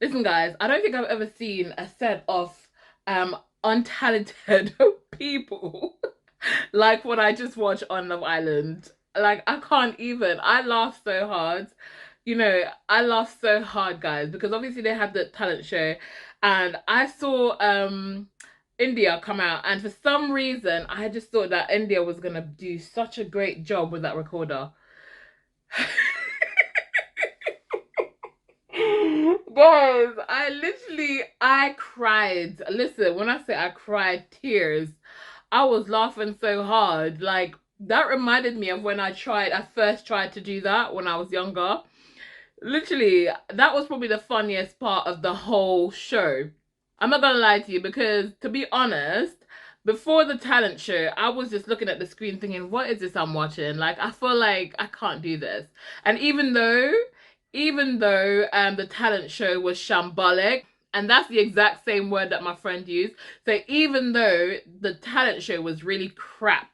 Listen, guys, I don't think I've ever seen a set of untalented people like what I just watched on Love Island. Like, I can't even. I laughed so hard. I laughed so hard, guys, because obviously they had the talent show, and I saw India come out, and for some reason I just thought that India was gonna do such a great job with that recorder. Guys, I cried. Listen, when I say I cried tears, I was laughing so hard. Like, that reminded me of when I first tried to do that when I was younger. Literally, that was probably the funniest part of the whole show. I'm not gonna lie to you, because to be honest, before the talent show, I was just looking at the screen thinking, what is this I'm watching? Like, I feel like I can't do this. And even though the talent show was shambolic, and that's the exact same word that my friend used. So even though the talent show was really crap,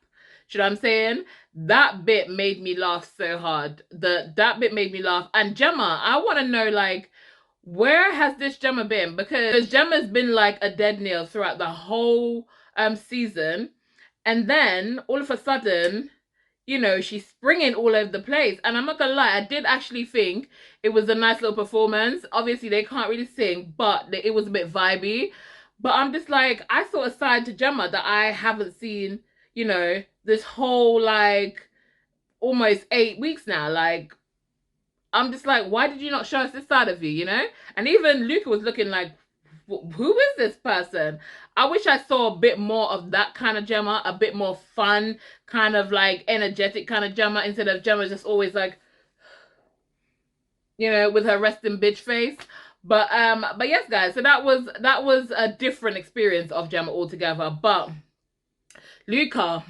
you know what I'm saying? That bit made me laugh so hard. That bit made me laugh. And Gemma, I want to know, like, where has this Gemma been? Because Gemma's been like a dead nail throughout the whole season, and then all of a sudden, she's springing all over the place. And I'm not gonna lie, I did actually think it was a nice little performance. Obviously, they can't really sing, but it was a bit vibey. But I'm just like, I saw a side to Gemma that I haven't seen, this whole, like, almost 8 weeks now. Like, I'm just like, why did you not show us this side of you? And even Luca was looking like, who is this person? I wish I saw a bit more of that kind of Gemma, a bit more fun, kind of like energetic kind of Gemma, instead of Gemma just always like, with her resting bitch face. But yes, guys, so that was a different experience of Gemma altogether. But Luca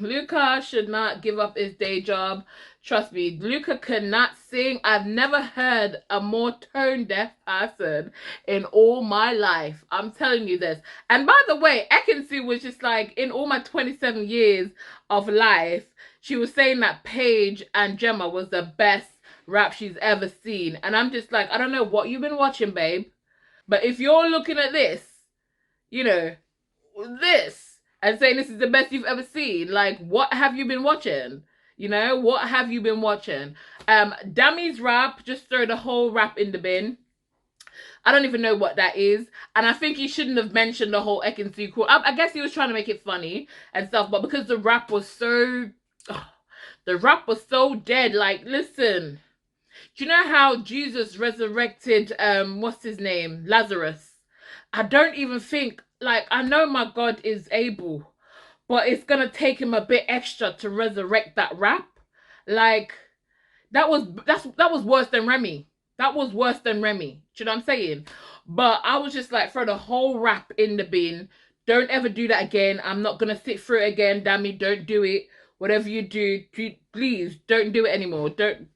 should not give up his day job. Trust me, Luca cannot sing. I've never heard a more tone deaf person in all my life. I'm telling you this. And by the way, Ekin-Su was just like, in all my 27 years of life, she was saying that Paige and Gemma was the best rap she's ever seen. And I'm just like, I don't know what you've been watching, babe, but if you're looking at this, you know, this, and saying this is the best you've ever seen, like, what have you been watching? What have you been watching? Dami's rap, just throw the whole rap in the bin. I don't even know what that is. And I think he shouldn't have mentioned the whole Ekin-Su call. I guess he was trying to make it funny and stuff, but because the rap was so... the rap was so dead. Like, listen. Do you know how Jesus resurrected, what's his name? Lazarus. I don't even think, like, I know my God is able, but it's gonna take him a bit extra to resurrect that rap. Like, that was worse than Remy. That was worse than Remy. Do you know what I'm saying? But I was just like, throw the whole rap in the bin. Don't ever do that again. I'm not gonna sit through it again. Dami, don't do it. Whatever you do, please don't do it anymore.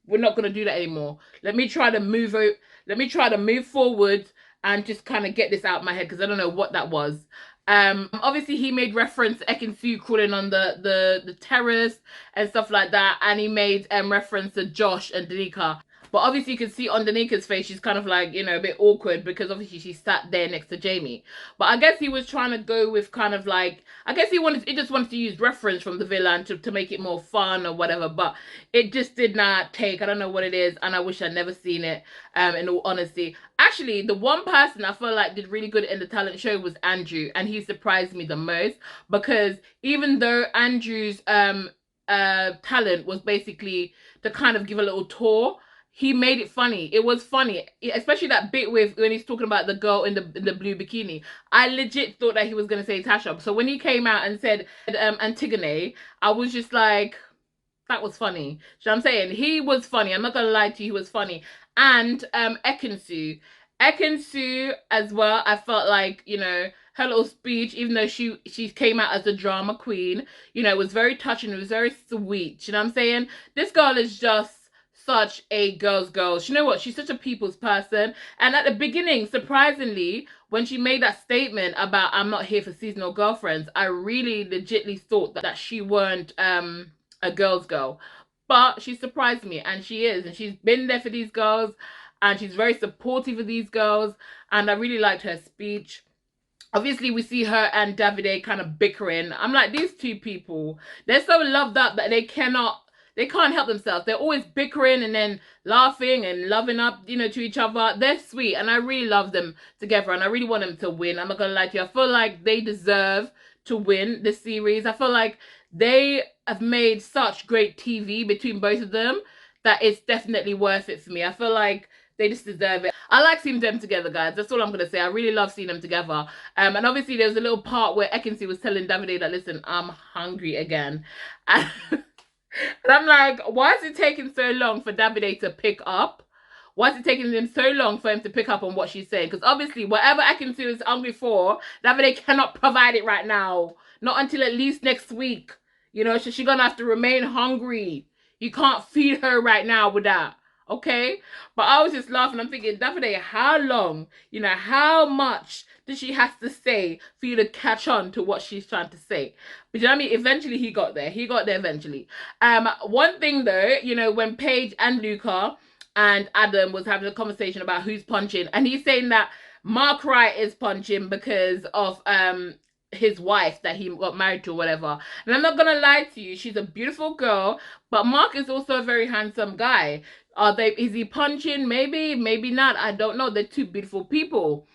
We're not gonna do that anymore. Let me try to move forward and just kind of get this out of my head, because I don't know what that was. Obviously he made reference to Ekin-Su crawling on the terrace and stuff like that, and he made reference to Josh and Danica. But obviously you can see on Danica's face, she's kind of like, a bit awkward, because obviously she sat there next to Jamie. But I guess he was trying to go with kind of like, I guess he just wanted to use reference from the villain to make it more fun or whatever. But it just did not take. I don't know what it is, and I wish I'd never seen it, in all honesty. Actually, the one person I felt like did really good in the talent show was Andrew, and he surprised me the most, because even though Andrew's talent was basically to kind of give a little tour, he made it funny. It was funny, especially that bit with when he's talking about the girl in the blue bikini. I legit thought that he was gonna say Tasha. So when he came out and said Antigone, I was just like, that was funny. So I'm saying he was funny. I'm not gonna lie to you, he was funny. And Ekin-Su as well. I felt like, her little speech, even though she came out as a drama queen, it was very touching. It was very sweet. You know what I'm saying? This girl is just such a girl's girl. You know what? She's such a people's person. And at the beginning, surprisingly, when she made that statement about I'm not here for seasonal girlfriends, I really legitly thought that she weren't a girl's girl. But she surprised me, and she is. And she's been there for these girls. and she's very supportive of these girls, and I really liked her speech. Obviously, we see her and Davide kind of bickering. I'm like, these two people, they're so loved up that they can't help themselves. They're always bickering and then laughing and loving up, to each other. They're sweet, and I really love them together, and I really want them to win. I'm not gonna lie to you. I feel like they deserve to win this series. I feel like they have made such great TV between both of them that it's definitely worth it for me. I feel like they just deserve it. I like seeing them together, guys. That's all I'm going to say. I really love seeing them together. And obviously, there was a little part where Ekin-Su was telling Davide that, listen, I'm hungry again. And I'm like, why is it taking so long for Davide to pick up? Why is it taking him so long for him to pick up on what she's saying? Because obviously, whatever Ekin-Su is hungry for, Davide cannot provide it right now. Not until at least next week. So she's going to have to remain hungry. You can't feed her right now with that. Okay, but I was just laughing. I'm thinking, Davide, how long, how much does she have to say for you to catch on to what she's trying to say? But you know what I mean? Eventually he got there. He got there eventually. One thing though, when Paige and Luca and Adam was having a conversation about who's punching, and he's saying that Mark Wright is punching because of his wife that he got married to or whatever. And I'm not gonna lie to you, she's a beautiful girl, but Mark is also a very handsome guy. Is he punching? Maybe, maybe not. I don't know. They're two beautiful people.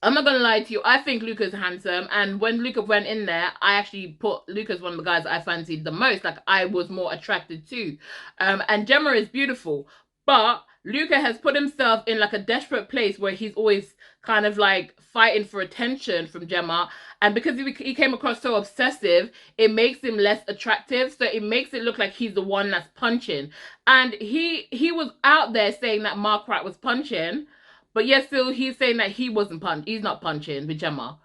I'm not gonna lie to you. I think Luca's handsome, and when Luca went in there, I actually put Luca as one of the guys I fancied the most. Like, I was more attracted to. And Gemma is beautiful, but Luca has put himself in like a desperate place where he's always kind of like fighting for attention from Gemma, and because he came across so obsessive, it makes him less attractive, so it makes it look like he's the one that's punching. And he was out there saying that Mark Wright was punching, but yet still he's saying that he's not punching with Gemma.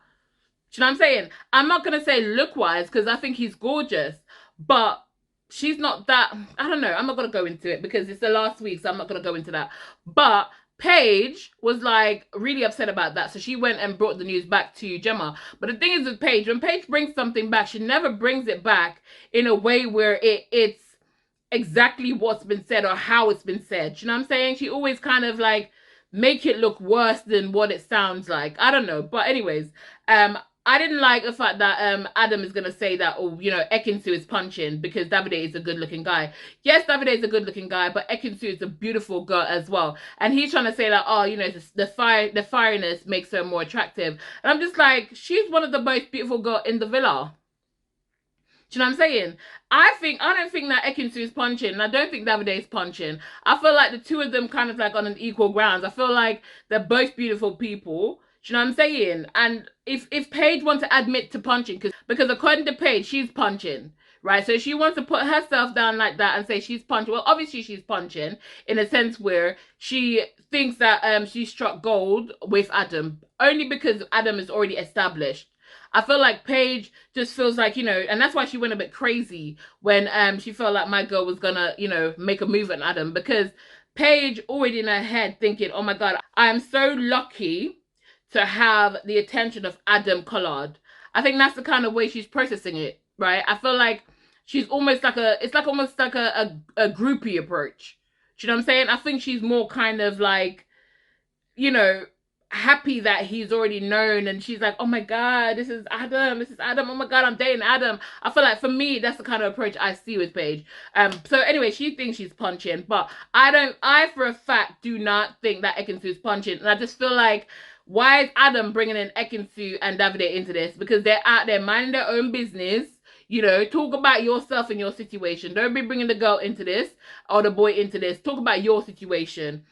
Do you know what I'm saying? I'm not gonna say look wise, because I think he's gorgeous, but she's not that. I don't know. I'm not gonna go into it because it's the last week, so I'm not gonna go into that. But Paige was like really upset about that, so she went and brought the news back to Gemma. But the thing is with Paige, when Paige brings something back, she never brings it back in a way where it's exactly what's been said or how it's been said. You know what I'm saying? She always kind of like make it look worse than what it sounds like. I don't know. But anyways, I didn't like the fact that Adam is going to say that, oh, Ekin-Su is punching because Davide is a good-looking guy. Yes, Davide is a good-looking guy, but Ekin-Su is a beautiful girl as well. And he's trying to say that, oh, the fieriness makes her more attractive. And I'm just like, she's one of the most beautiful girls in the villa. Do you know what I'm saying? I don't think that Ekin-Su is punching, and I don't think Davide is punching. I feel like the two of them kind of like on an equal grounds. I feel like they're both beautiful people. Do you know what I'm saying? And if Paige wants to admit to punching, because according to Paige, she's punching, right? So she wants to put herself down like that and say she's punching. Well, obviously she's punching in a sense where she thinks that she struck gold with Adam, only because Adam is already established. I feel like Paige just feels like, and that's why she went a bit crazy when she felt like my girl was gonna, make a move at Adam, because Paige already in her head thinking, oh my God, I am so lucky to have the attention of Adam Collard. I think that's the kind of way she's processing it, right? I feel like she's almost like almost like a groupie approach. Do you know what I'm saying? I think she's more kind of like, happy that he's already known, and she's like, oh my God, this is Adam, oh my God, I'm dating Adam. I feel like for me, that's the kind of approach I see with Paige. So anyway, she thinks she's punching, but I for a fact do not think that Ekin-Su is punching, and I just feel like, why is Adam bringing in Ekin-Su and Davide into this? Because they're out there minding their own business. Talk about yourself and your situation. Don't be bringing the girl into this or the boy into this. Talk about your situation.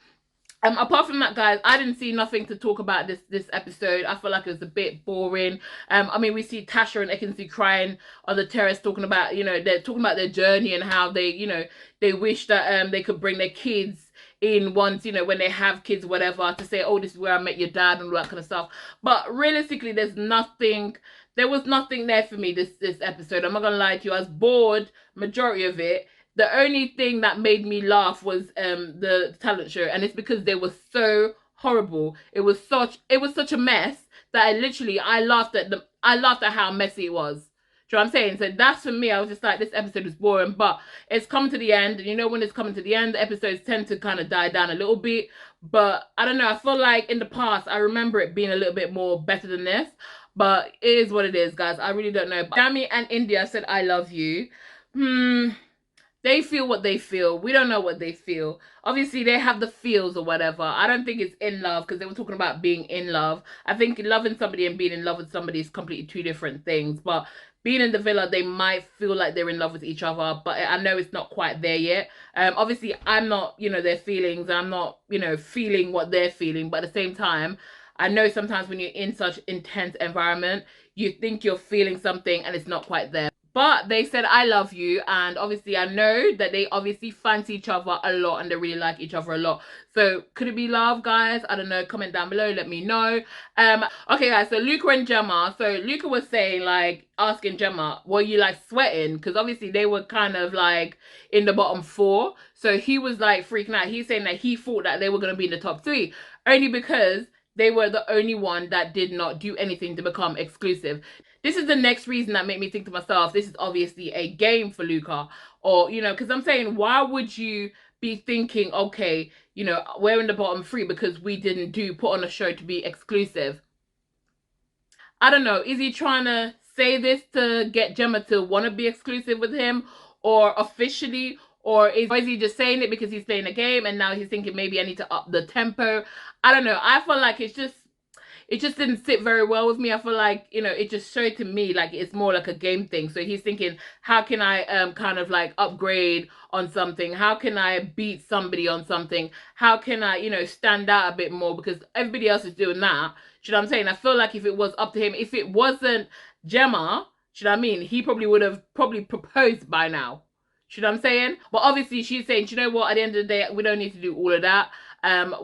Apart from that, guys, I didn't see nothing to talk about this episode. I feel like it was a bit boring. I mean, we see Tasha and Ekin-Su crying on the terrace, talking about, they're talking about their journey and how they, they wish that they could bring their kids in once, when they have kids, whatever, to say, oh, this is where I met your dad and all that kind of stuff. But realistically, there was nothing there for me this episode. I'm not gonna lie to you. I was bored majority of it. The only thing that made me laugh was the talent show, and it's because they were so horrible. It was such a mess that I laughed at how messy it was. you know what I'm saying? So that's for me. I was just like, this episode is boring, but it's come to the end. And you know, when it's coming to the end, the episodes tend to kind of die down a little bit. But I don't know. I feel like in the past, I remember it being a little bit more better than this. But it is what it is, guys. I really don't know. But Dami and Indiyah said, I love you. They feel what they feel. We don't know what they feel. Obviously, they have the feels or whatever. I don't think it's in love because they were talking about being in love. I think loving somebody and being in love with somebody is completely two different things. But being in the villa, they might feel like they're in love with each other. But I know it's not quite there yet. Obviously, I'm not, you know, their feelings. I'm not, you know, feeling what they're feeling. But at the same time, I know sometimes when you're in such intense environment, you think you're feeling something and it's not quite there. But they said, I love you. And obviously, I know that they obviously fancy each other a lot and they really like each other a lot. So could it be love, guys? I don't know. Comment down below. Let me know. Okay, guys. So Luca and Gemma. So Luca was saying, like, asking Gemma, were you, like, sweating? Because obviously they were kind of, like, in the bottom 4. So he was, like, freaking out. He's saying that he thought that they were going to be in the top 3. Only because they were the only one that did not do anything to become exclusive. This is the next reason that made me think to myself, this is obviously a game for Luca. Or, you know, because I'm saying, why would you be thinking, okay, you know, we're in the bottom 3 because we didn't put on a show to be exclusive? I don't know. Is he trying to say this to get Gemma to want to be exclusive with him? Or officially? Or is he just saying it because he's playing a game and now he's thinking maybe I need to up the tempo? I don't know. I feel like it just didn't sit very well with me. I feel like, you know, it just showed to me like it's more like a game thing. So he's thinking, how can I kind of like upgrade on something? How can I beat somebody on something? How can I, you know, stand out a bit more? Because everybody else is doing that. Do you know what I'm saying? I feel like if it was up to him, if it wasn't Gemma, do you know what I mean? He probably would have proposed by now. Do you know what I'm saying? But obviously she's saying, do you know what? At the end of the day, we don't need to do all of that.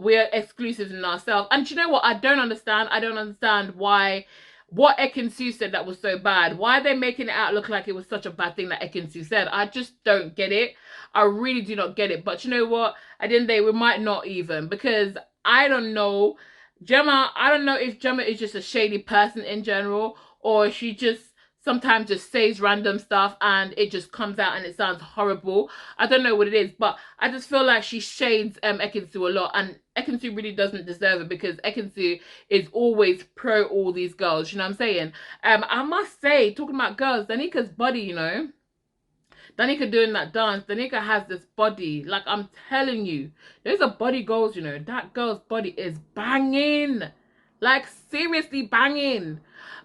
We're exclusive in ourselves. And do you know what? I don't understand. I don't understand why what Ekin-Su said that was so bad. Why are they making it out look like it was such a bad thing that Ekin-Su said? I just don't get it. I really do not get it. But you know what? At the end of the day, we might not even. Because I don't know. Gemma, I don't know if Gemma is just a shady person in general. Or she just sometimes just says random stuff and it just comes out and it sounds horrible. I don't know what it is, but I just feel like she shades Ekin-Su a lot, and Ekin-Su really doesn't deserve it because Ekin-Su is always pro all these girls, you know what I'm saying? I must say, talking about girls, Danika's body, you know, Danica doing that dance, Danica has this body, like I'm telling you, there's a body goals, you know, that girl's body is banging, like seriously banging.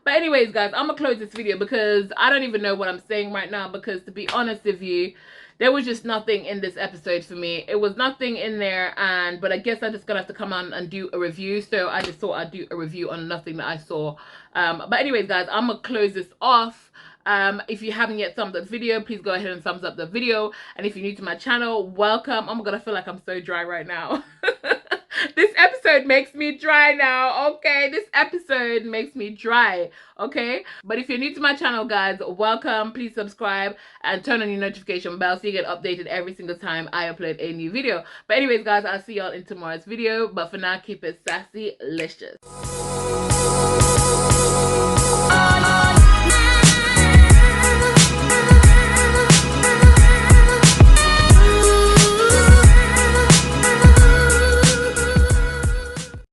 But anyways, guys, I'm going to close this video because I don't even know what I'm saying right now because to be honest with you, there was just nothing in this episode for me. It was nothing in there, but I guess I'm just going to have to come on and do a review. So I just thought I'd do a review on nothing that I saw. But anyways, guys, I'm going to close this off. If you haven't yet thumbs up the video, please go ahead and thumbs up the video. And if you're new to my channel, welcome. Oh my god, I feel like I'm so dry right now. This episode makes me dry now, okay? This episode makes me dry, okay? But if you're new to my channel, guys, welcome. Please subscribe and turn on your notification bell so you get updated every single time I upload a new video. But anyways, guys, I'll see y'all in tomorrow's video. But for now, keep it sassy, licious.